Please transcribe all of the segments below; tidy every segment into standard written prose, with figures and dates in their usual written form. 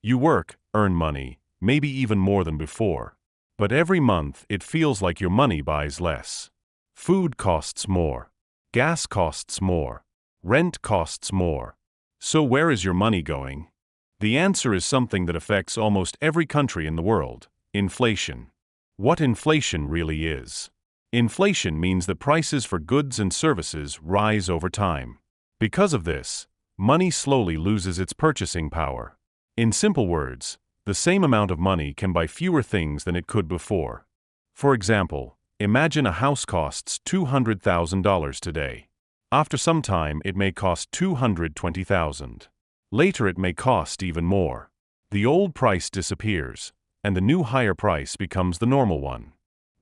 You work, earn money, maybe even more than before. But every month it feels like your money buys less. Food costs more. Gas costs more. Rent costs more. So where is your money going? The answer is something that affects almost every country in the world: inflation. What inflation really is. Inflation means that prices for goods and services rise over time. Because of this, money slowly loses its purchasing power. In simple words, the same amount of money can buy fewer things than it could before. For example, imagine a house costs $200,000 today. After some time, it may cost $220,000. Later, it may cost even more. The old price disappears, and the new higher price becomes the normal one.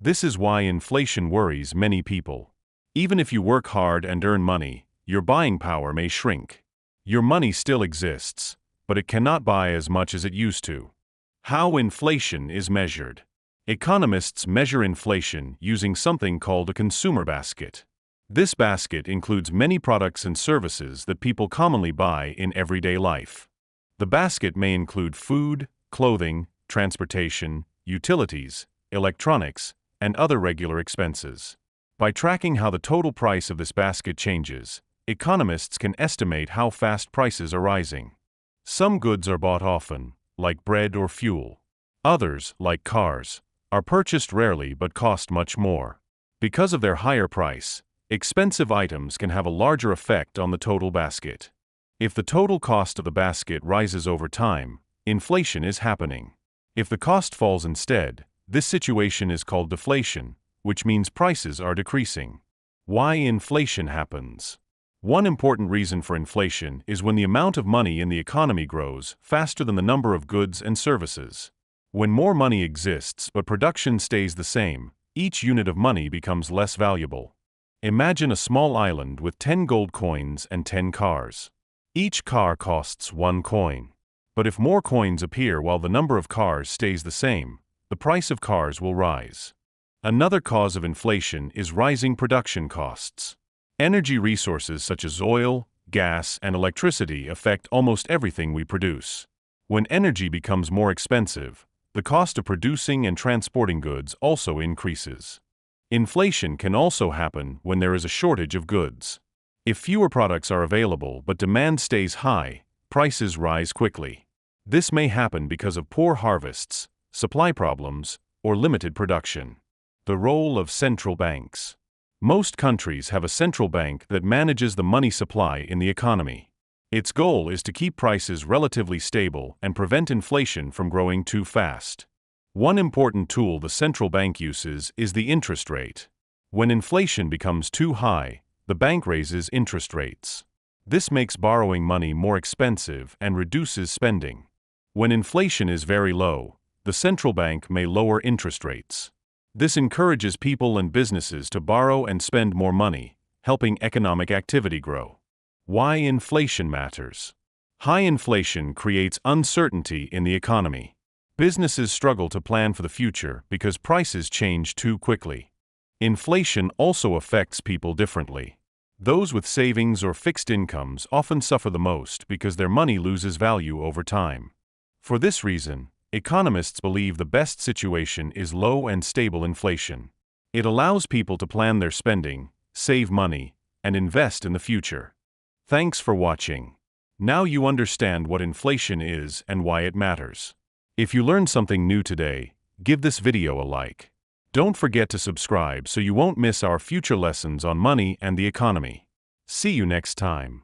This is why inflation worries many people. Even if you work hard and earn money, your buying power may shrink. Your money still exists, but it cannot buy as much as it used to. How inflation is measured. Economists measure inflation using something called a consumer basket. This basket includes many products and services that people commonly buy in everyday life. The basket may include food, clothing, transportation, utilities, electronics, and other regular expenses. By tracking how the total price of this basket changes, economists can estimate how fast prices are rising. Some goods are bought often, like bread or fuel. Others, like cars, are purchased rarely but cost much more. Because of their higher price, expensive items can have a larger effect on the total basket. If the total cost of the basket rises over time, inflation is happening. If the cost falls instead, this situation is called deflation, which means prices are decreasing. Why inflation happens? One important reason for inflation is when the amount of money in the economy grows faster than the number of goods and services. When more money exists but production stays the same, each unit of money becomes less valuable. Imagine a small island with 10 gold coins and 10 cars. Each car costs 1 coin. But if more coins appear while the number of cars stays the same, the price of cars will rise. Another cause of inflation is rising production costs. Energy resources such as oil, gas, and electricity affect almost everything we produce. When energy becomes more expensive, the cost of producing and transporting goods also increases. Inflation can also happen when there is a shortage of goods. If fewer products are available but demand stays high, prices rise quickly. This may happen because of poor harvests, supply problems, or limited production. The role of central banks. Most countries have a central bank that manages the money supply in the economy. Its goal is to keep prices relatively stable and prevent inflation from growing too fast. One important tool the central bank uses is the interest rate. When inflation becomes too high, the bank raises interest rates. This makes borrowing money more expensive and reduces spending. When inflation is very low, the central bank may lower interest rates. This encourages people and businesses to borrow and spend more money, helping economic activity grow. Why inflation matters. High inflation creates uncertainty in the economy. Businesses struggle to plan for the future because prices change too quickly. Inflation also affects people differently. Those with savings or fixed incomes often suffer the most because their money loses value over time. For this reason, economists believe the best situation is low and stable inflation. It allows people to plan their spending, save money, and invest in the future. Thanks for watching. Now you understand what inflation is and why it matters. If you learned something new today, give this video a like. Don't forget to subscribe so you won't miss our future lessons on money and the economy. See you next time.